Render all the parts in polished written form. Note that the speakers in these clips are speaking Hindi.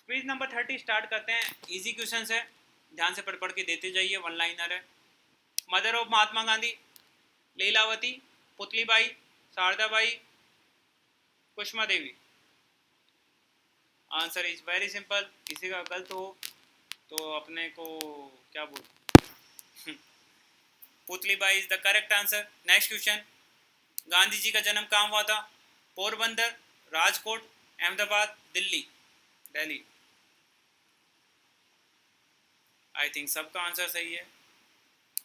पेज नंबर 30 स्टार्ट करते हैं। इजी क्वेश्चन है, ध्यान से पढ़ के देते जाइए। वन लाइनर है। Mother of Mahatma Gandhi, Lilavati, Putlibai, Shardabai, Kushma Devi. Answer is very simple. किसी का गलत हो तो अपने को क्या बोल Putlibai is the correct answer. Next question, Gandhi ji का जन्म कहाँ हुआ था? पोरबंदर, राजकोट, अहमदाबाद, दिल्ली। दिल्ली। आई थिंक सबका आंसर सही है।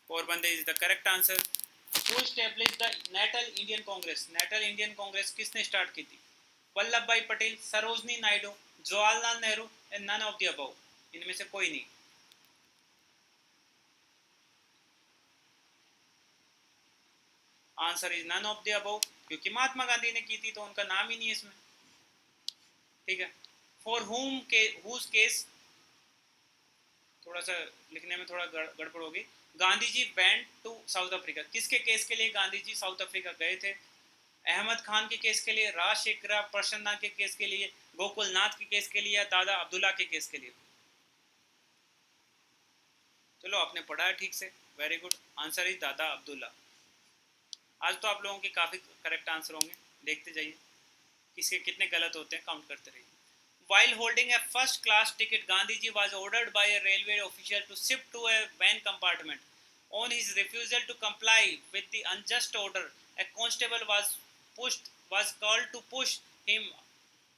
Porbandar is the correct answer. Who established the National Indian Congress? National Indian Congress किसने स्टार्ट की थी? Vallabh Bhai Patel, Sarojini Naidu, Jawaharlal Nehru and none of the above. इनमें से कोई नहीं। Answer is none of the above, क्योंकि महात्मा गांधी ने की थी तो उनका नाम ही नहीं है इसमें। ठीक है। फॉर हुम के हुज केस, थोड़ा सा लिखने में थोड़ा गड़बड़ होगी। Gandhi ji went to south Africa, किसके केस के लिए गांधी जी साउथ अफ्रीका गए थे? अहमद खान के केस के लिए, राजशेखर प्रसन्ना के केस के लिए, गोकुलनाथ के केस के लिए, या दादा अब्दुल्ला के केस के लिए? चलो आपने पढ़ा है ठीक से, वेरी गुड। आंसर इज दादा अब्दुल्ला। आज तो आप लोगों के काफ़ी करेक्ट आंसर होंगे, देखते जाइए किसके कितने गलत होते हैं, काउंट करते रहिए। While holding a first class ticket, Gandhiji was ordered by a railway official to shift to a van compartment. On his refusal to comply with the unjust order, a constable was called to push him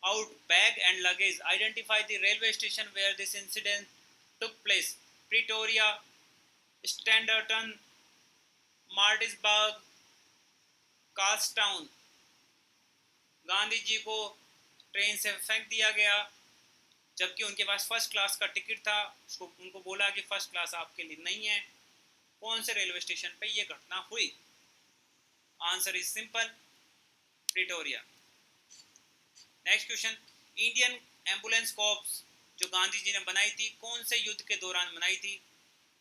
out. Bag and luggage. Identify the railway station where this incident took place. Pretoria, Standerton, Martinsburg, Carlstown. Gandhi ji को ट्रेन से फेंक दिया गया जबकि उनके पास फर्स्ट क्लास का टिकट था। उनको बोला कि फर्स्ट क्लास आपके लिए नहीं है। कौन से रेलवे स्टेशन पे ये घटना हुई? Answer is simple, Pretoria. Next question, Indian ambulance corps जो गांधी जी ने बनाई थी, कौन से युद्ध के दौरान बनाई थी?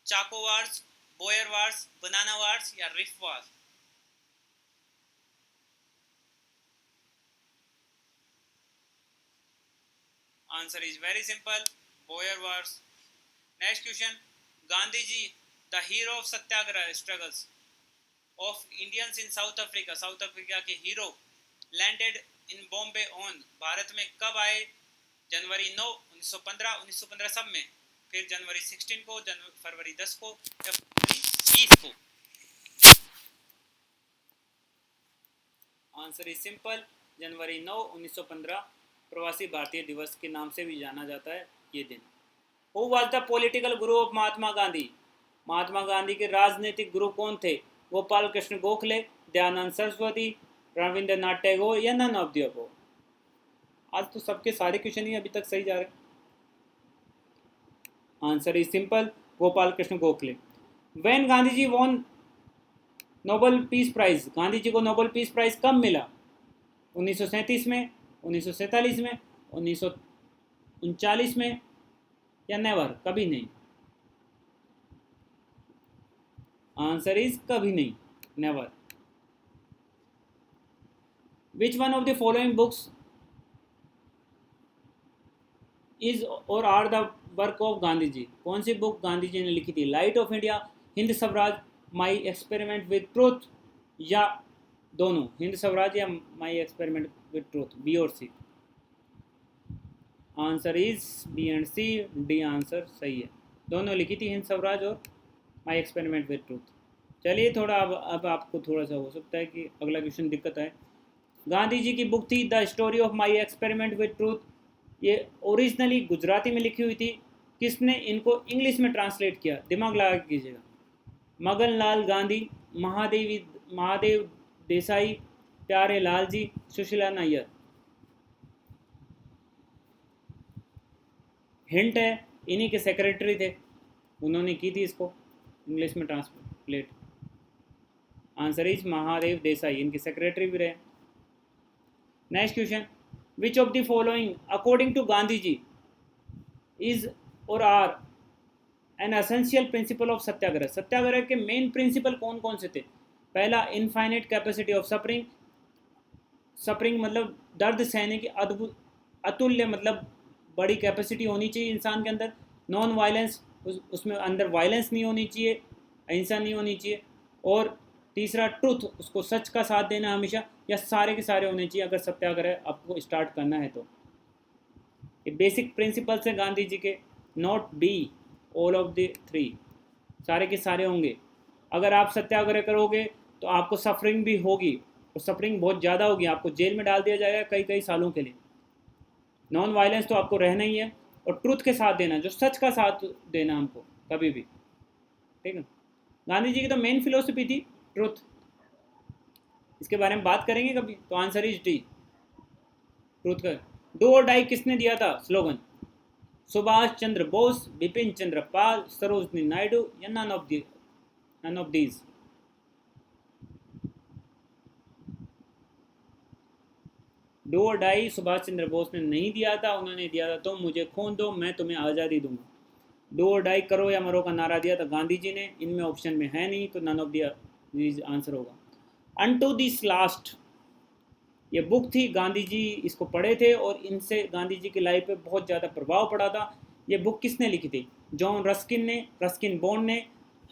Chaco wars, Boer wars, banana wars या Rif wars? Answer is very simple, Boer wars. Next question, Gandhi ji the hero of satyagraha struggles of Indians in South Africa, South Africa के hero, landed in Bombay on, Bharat में कब आए? जनवरी 9, 1915, 1915 सब में, फिर जनवरी 16 को, फरवरी 10 को या फरवरी 20 को? आंसर इज सिंपल, जनवरी 9, 1915 प्रवासी भारतीय दिवस के नाम से भी जाना जाता है ये दिन। Who was the political Guru of Mahatma Gandhi? Mahatma Gandhi के राजनीतिक गुरु कौन थे? गोपाल कृष्ण गोखले, दयानंद सरस्वती, रविंद्रनाथ टैगोर या नन ऑफ द अबव? आज तो सबके सारे क्वेश्चन ही अभी तक सही जा रहे। Answer is simple, Gopal Krishna Gokhale. When Gandhi ji won Nobel peace prize, Gandhi ji को नोबेल पीस प्राइज कब मिला? 1937 में, 1947 में, 1939 में या नेवर, कभी नहीं? आंसर इज कभी नहीं, never. Which one of the following books is और are the work of Gandhi ji? कौन सी बुक गांधी जी ने लिखी थी? Light of India, Hind Swaraj, my experiment with truth या दोनों? हिंद स्वराज या my experiment with truth, B और C? Answer is B and C, D answer सही है। दोनों लिखी थी, हिंद स्वराज और माई एक्सपेरिमेंट विद ट्रूथ। चलिए थोड़ा अब आपको थोड़ा सा हो सकता है कि अगला क्वेश्चन दिक्कत आए। गांधी जी की बुक थी the story of my experiment with truth, ये ओरिजिनली गुजराती में लिखी हुई थी। किसने इनको इंग्लिश में ट्रांसलेट किया? दिमाग लगा कीजिएगा। मगन लाल गांधी, महादेव देसाई, प्यारे लाल जी, सुशीला नायर? हिंट है, इन्हीं के सेक्रेटरी थे, उन्होंने की थी इसको इंग्लिश में translate. Answer is Mahadev Desai, इनके सेक्रेटरी भी रहे। Next question, which of the following according to Gandhi ji is और are an essential principle of satyagraha? Satyagraha के मेन प्रिंसिपल कौन कौन से थे? पहला, infinite capacity of suffering, suffering मतलब दर्द सहने की अद्भुत अतुल्य मतलब बड़ी कैपेसिटी होनी चाहिए इंसान के अंदर, नॉन वायलेंस, उसमें अंदर वायलेंस नहीं होनी चाहिए, अहिंसा नहीं होनी चाहिए, और तीसरा ट्रुथ, उसको सच का साथ देना हमेशा, या सारे के सारे होने चाहिए अगर सत्याग्रह आपको स्टार्ट करना है तो। ये बेसिक प्रिंसिपल्स हैं गांधी जी के, not be all of the three, सारे के सारे होंगे। अगर आप सत्याग्रह करोगे तो आपको सफरिंग भी होगी, और सफरिंग बहुत ज़्यादा होगी, आपको जेल में डाल दिया जाएगा कई कई सालों के लिए। नॉन वायलेंस तो आपको रहना ही है, और ट्रुथ के साथ देना, जो सच का साथ देना हमको कभी भी, ठीक है। गांधी जी की तो मेन फिलोसफी थी ट्रुथ, इसके बारे में बात करेंगे कभी, तो आंसर इज डी, ट्रुथ का। डू और डाई किसने दिया था स्लोगन? सुभाष चंद्र बोस, बिपिन चंद्र पाल, सरोजनी नायडू, या नन ऑफ दीज? डू और डाई सुभाष चंद्र बोस ने नहीं दिया था, उन्होंने दिया था तुम मुझे खून दो मैं तुम्हें आज़ादी दूंगा। डू और डाई, करो या मरो का नारा दिया था गांधी जी ने, इनमें ऑप्शन में है नहीं, तो नन ऑफ दीज आंसर होगा। अनटू दिस लास्ट, ये बुक थी, गांधी जी इसको पढ़े थे और इनसे गांधी जी की लाइफ पे बहुत ज़्यादा प्रभाव पड़ा था। ये बुक किसने लिखी थी? जॉन रस्किन ने, रस्किन बॉन्ड ने,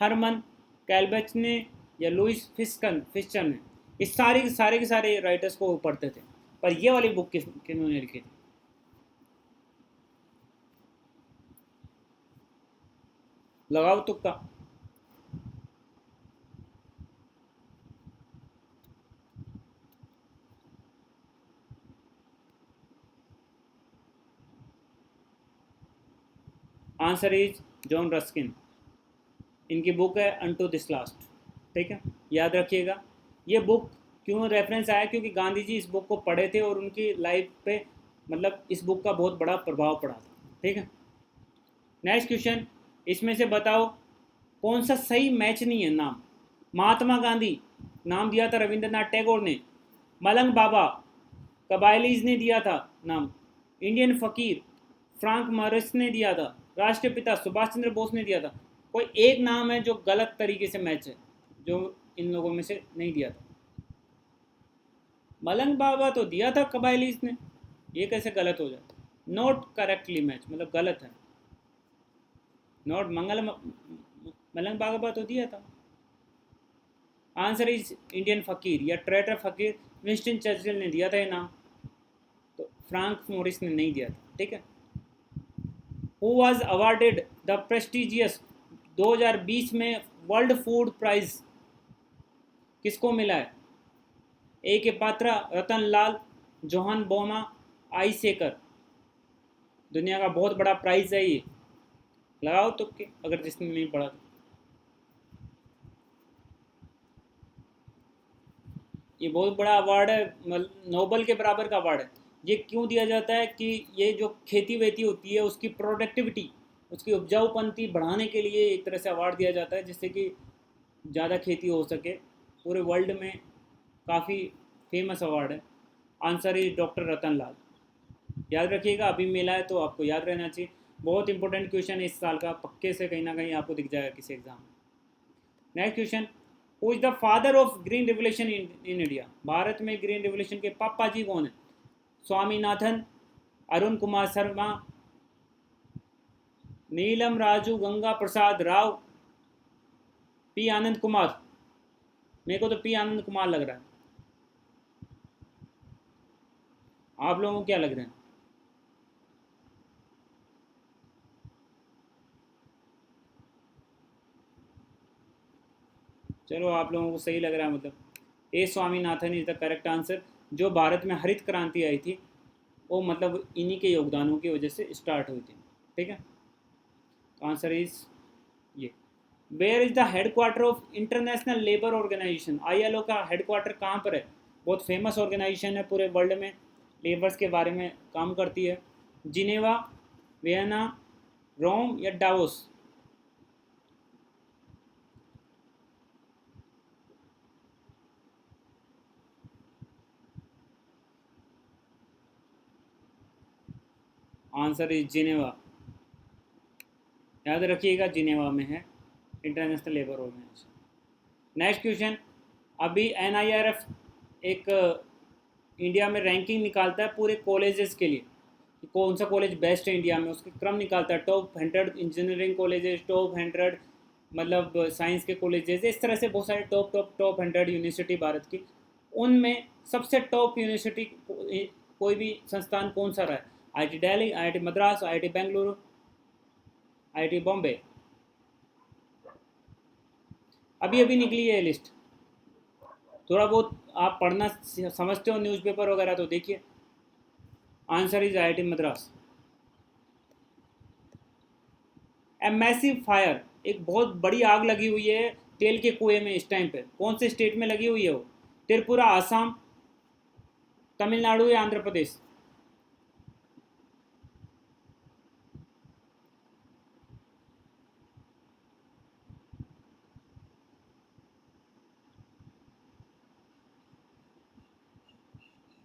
हरमन कैल्बेच ने, या लुइस फिस्चर ने? इस सारे के सारे राइटर्स को पढ़ते थे, पर ये वाली बुक किन्होंने लिखी थी? लगाओ तुक्का। आंसर इज जॉन रस्किन, इनकी बुक है अनटू दिस लास्ट, ठीक है, याद रखिएगा। ये बुक क्यों रेफरेंस आया? क्योंकि गांधी जी इस बुक को पढ़े थे और उनकी लाइफ पे मतलब इस बुक का बहुत बड़ा प्रभाव पड़ा था, ठीक है। नेक्स्ट क्वेश्चन, इसमें से बताओ कौन सा सही मैच नहीं है नाम? महात्मा गांधी नाम दिया था रविंद्रनाथ टैगोर ने, मलंग बाबा कबायलीज ने दिया था नाम, इंडियन फकीर फ्रांक मॉरिस ने दिया था, राष्ट्रपिता सुभाष चंद्र बोस ने दिया था। कोई एक नाम है जो गलत तरीके से मैच है, जो इन लोगों में से नहीं दिया था। मलंग बाबा तो दिया था कबायलीज ने, ये कैसे गलत हो जाता? नॉट करेक्टली मैच, मतलब गलत है। नॉट मलंग बाबा तो दिया था। आंसर इज इंडियन फकीर या ट्रेटर फकीर, विंस्टन चर्चिल ने दिया था ये नाम, तो फ्रांक मोरिस ने नहीं दिया था, ठीक है। Who was awarded the prestigious 2020 में वर्ल्ड फूड प्राइज, किसको मिला है? ए के पात्रा, रतन लाल, जोहान बोमा, आई सेकर? दुनिया का बहुत बड़ा प्राइज है ये, लगाओ तुक्के अगर जिसने नहीं पढ़ा तो। ये बहुत बड़ा अवार्ड है, नोबल के बराबर का अवार्ड है। ये क्यों दिया जाता है कि ये जो खेती वेती होती है उसकी प्रोडक्टिविटी, उसकी उपजाऊपनती बढ़ाने के लिए एक तरह से अवार्ड दिया जाता है, जिससे कि ज़्यादा खेती हो सके। पूरे वर्ल्ड में काफ़ी फेमस अवार्ड है। आंसर इज डॉक्टर रतन लाल, याद रखिएगा, अभी मिला है तो आपको याद रहना चाहिए। बहुत इंपॉर्टेंट क्वेश्चन है इस साल का, पक्के से कहीं ना कहीं आपको दिख जाएगा किसी एग्जाम में। Next question, who is the father of green revolution in India? Bharat में ग्रीन रिवोल्यूशन के पापा जी कौन है? स्वामीनाथन, अरुण कुमार शर्मा, नीलम राजू गंगा प्रसाद राव, पी आनंद कुमार? मेरे को तो पी आनंद कुमार लग रहा है, आप लोगों को क्या लग रहा है? चलो आप लोगों को सही लग रहा है, मतलब A Swaminathan is the correct answer. जो भारत में हरित क्रांति आई थी वो मतलब इन्हीं के योगदानों की वजह से स्टार्ट हुई थी, ठीक है। तो आंसर इज ये। Where is the headquarter of international labour organisation? ILO का हेडक्वार्टर कहाँ पर है? बहुत फेमस ऑर्गेनाइजेशन है, पूरे वर्ल्ड में लेबर्स के बारे में काम करती है। जिनेवा, वियना, रोम, या डावोस? आंसर इज जिनेवा, याद रखिएगा जिनेवा में है international labour organisation. Next question, अभी NIRF एक इंडिया में रैंकिंग निकालता है पूरे कॉलेजेस के लिए, कि कौन सा कॉलेज बेस्ट है इंडिया में, उसके क्रम निकालता है, टॉप 100 इंजीनियरिंग कॉलेजेस, टॉप 100 मतलब साइंस के कॉलेजेस, इस तरह से बहुत सारे टॉप 100 यूनिवर्सिटी भारत की। उनमें सबसे टॉप यूनिवर्सिटी कोई भी संस्थान कौन सा रहा है? IIT Delhi, IIT Madras, IIT Bengaluru, IIT Bombay. अभी अभी निकली है लिस्ट, थोड़ा बहुत आप पढ़ना समझते हो न्यूज़पेपर वगैरह तो देखिए। Answer is IIT Madras. A massive fire, एक बहुत बड़ी आग लगी हुई है तेल के कुएं में इस टाइम पे। कौन से स्टेट में लगी हुई है वो? त्रिपुरा, आसाम, तमिलनाडु या आंध्र प्रदेश?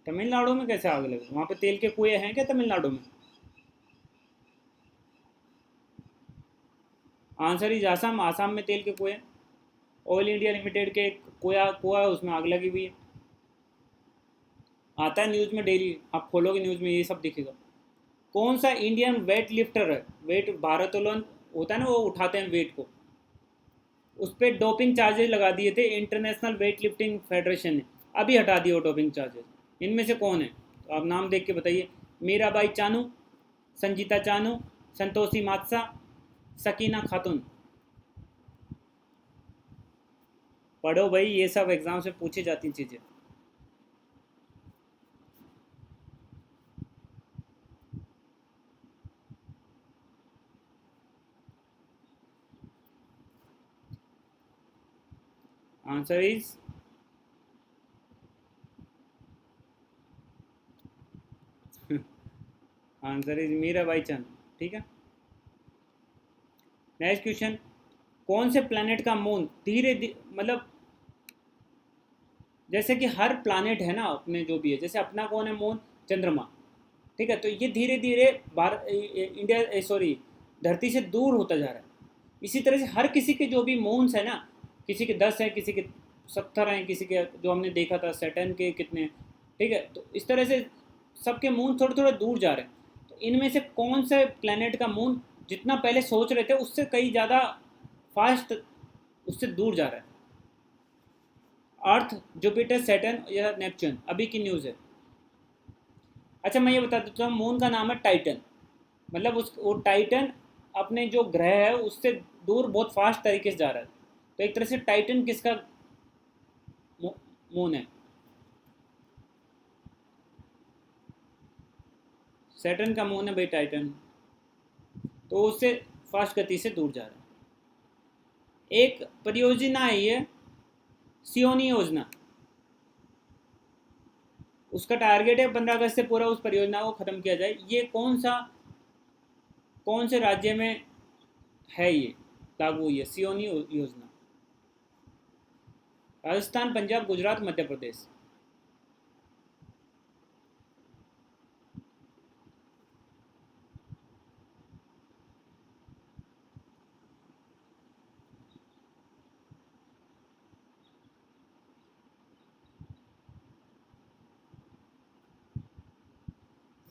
तमिलनाडु में कैसे आग लगी? वहाँ पे तेल के कुएं हैं क्या तमिलनाडु में? Answer is Assam. आसाम में तेल के कुएं। ऑयल इंडिया लिमिटेड के कुआ कुआ है, उसमें आग लगी हुई है। आता है न्यूज़ में डेली, आप खोलोगे न्यूज़ में ये सब दिखेगा। कौन सा इंडियन वेट लिफ्टर है, वेट भारोत्तोलन होता है ना, वो उठाते हैं वेट को, उस पर डोपिंग चार्जेस लगा दिए थे इंटरनेशनल वेट लिफ्टिंग फेडरेशन ने, अभी हटा दिए वो डोपिंग चार्जेस। इनमें से कौन है? तो आप नाम देख के बताइए। मीराबाई चानू, संजीता चानू, संतोषी मात्सा, सकीना खातून। पढ़ो भाई, ये सब एग्जाम से पूछी जाती चीज़ें। Answer is answer is Mirabai Chanu. ठीक है, नेक्स्ट क्वेश्चन। कौन से प्लैनेट का मून धीरे धीरे, मतलब जैसे कि हर प्लैनेट है ना अपने जो भी है, जैसे अपना कौन है मून? चंद्रमा। ठीक है, तो ये धीरे धीरे भारत इंडिया सॉरी धरती से दूर होता जा रहा है। इसी तरह से हर किसी के जो भी मून्स है ना, किसी के 10 हैं, किसी के 70 हैं, किसी के जो हमने देखा था सैटर्न के कितने। ठीक है, तो इस तरह से सबके मून थोड़े थोड़े दूर जा रहे हैं। तो इनमें से कौन से प्लेनेट का मून जितना पहले सोच रहे थे उससे कई ज़्यादा फास्ट उससे दूर जा रहा है? अर्थ, जुपिटर, सैटर्न या नेपच्यून? अभी की न्यूज़ है। अच्छा मैं ये बता देता हूँ, मून का नाम है टाइटन। मतलब उस वो टाइटन अपने जो ग्रह है उससे दूर बहुत फास्ट तरीके से जा रहा है। तो एक तरह से टाइटन किसका मून है? सैटर्न का मून है भाई टाइटन, तो उससे फास्ट गति से दूर जा रहा है। एक परियोजना है ये, सियोनी योजना। उसका टारगेट है 15 अगस्त से पूरा उस परियोजना को खत्म किया जाए। ये कौन से राज्य में है ये लागू हुई है सियोनी योजना? राजस्थान, पंजाब, गुजरात, मध्य प्रदेश?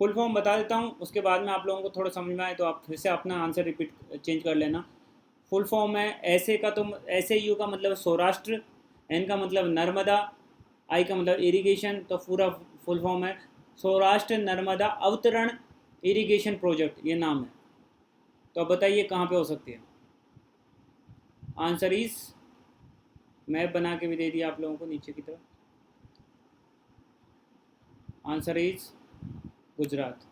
फुल फॉर्म बता देता हूँ, उसके बाद में आप लोगों को थोड़ा समझ में आए तो आप फिर से अपना आंसर रिपीट चेंज कर लेना। फुल फॉर्म है ऐसे का, तो ऐसे यू का मतलब सौराष्ट्र, एन का मतलब नर्मदा, आई का मतलब इरिगेशन, तो पूरा फुल फॉर्म है सौराष्ट्र नर्मदा अवतरण इरिगेशन प्रोजेक्ट, ये नाम है। तो अब बताइए कहाँ पे हो सकती है? आंसर इज, मैप बना के भी दे दिया आप लोगों को नीचे की तरफ। Answer is Gujarat.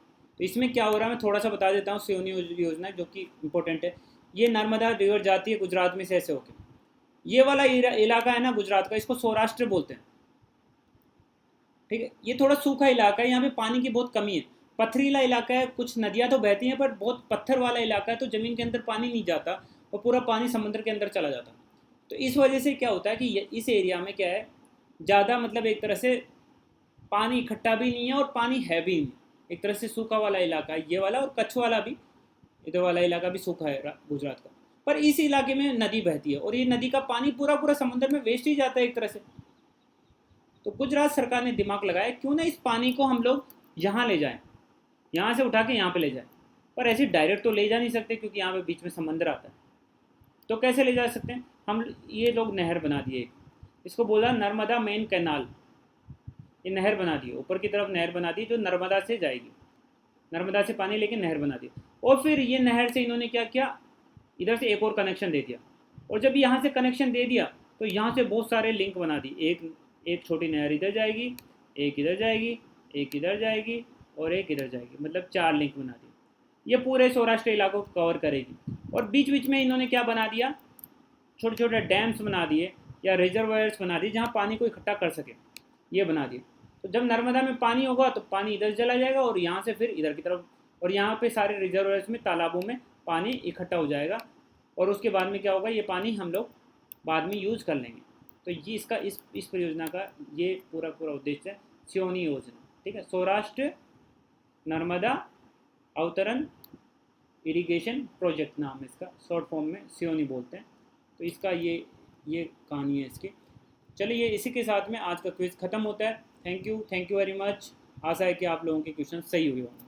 तो इसमें क्या हो रहा है मैं थोड़ा सा बता देता हूँ। सियोनी योजना जो कि इंपॉर्टेंट है, ये नर्मदा रिवर जाती है गुजरात में से ऐसे होके। ये वाला इलाका है ना गुजरात का, इसको सौराष्ट्र बोलते हैं। ठीक है, ये थोड़ा सूखा इलाका है, यहाँ पे पानी की बहुत कमी है। पथरीला इलाका है, कुछ नदियाँ तो बहती हैं पर बहुत पत्थर वाला इलाका है, तो ज़मीन के अंदर पानी नहीं जाता और पूरा पानी समुद्र के अंदर चला जाता। तो इस वजह से क्या होता है कि इस एरिया में क्या है, ज़्यादा मतलब एक तरह से पानी इकट्ठा भी नहीं है और पानी है भी नहीं। एक तरह से सूखा वाला इलाका है ये वाला, और कच्छ वाला भी, इधर वाला इलाका भी सूखा है गुजरात का। पर इस इलाके में नदी बहती है और ये नदी का पानी पूरा पूरा समुद्र में वेस्ट ही जाता है एक तरह से। तो गुजरात सरकार ने दिमाग लगाया क्यों ना इस पानी को हम लोग यहाँ ले जाएं। यहाँ से उठा के यहाँ पे ले जाए, पर ऐसे डायरेक्ट तो ले जा नहीं सकते क्योंकि यहाँ पे बीच में समंदर आता है। तो कैसे ले जा सकते हैं हम, ये लोग नहर बना दिए, इसको बोला नर्मदा मेन कैनाल। ये नहर बना दी, ऊपर की तरफ नहर बना दी जो नर्मदा से जाएगी, नर्मदा से पानी लेके नहर बना दी। और फिर ये नहर से इन्होंने क्या किया, इधर से एक और कनेक्शन दे दिया। और जब यहाँ से कनेक्शन दे दिया तो यहाँ से बहुत सारे लिंक बना दी, एक छोटी नहर इधर जाएगी, एक इधर जाएगी, एक इधर जाएगी और एक इधर जाएगी, मतलब 4 लिंक बना दी। ये पूरे सौराष्ट्र इलाकों को कवर करेगी। और बीच बीच में इन्होंने क्या बना दिया, छोटे छोटे डैम्स बना दिए या रिजर्वायर्स बना दिए जहाँ पानी को इकट्ठा कर सके, ये बना दिए। तो जब नर्मदा में पानी होगा तो पानी इधर चला जाएगा और यहाँ से फिर इधर की तरफ, और यहाँ पे सारे रिजर्वायर्स में, तालाबों में पानी इकट्ठा हो जाएगा। और उसके बाद में क्या होगा, ये पानी हम लोग बाद में यूज़ कर लेंगे। तो ये इसका इस परियोजना का ये पूरा उद्देश्य है, सियोनी योजना। ठीक है, सौराष्ट्र नर्मदा अवतरण इरिगेशन प्रोजेक्ट नाम है इसका, शॉर्ट फॉर्म में सियोनी बोलते हैं। तो इसका ये कहानी है इसकी। चलिए, इसी के साथ में आज का क्विज़ ख़त्म होता है। Thank you very much. आशा है कि आप लोगों के क्वेश्चन सही हुए होंगे।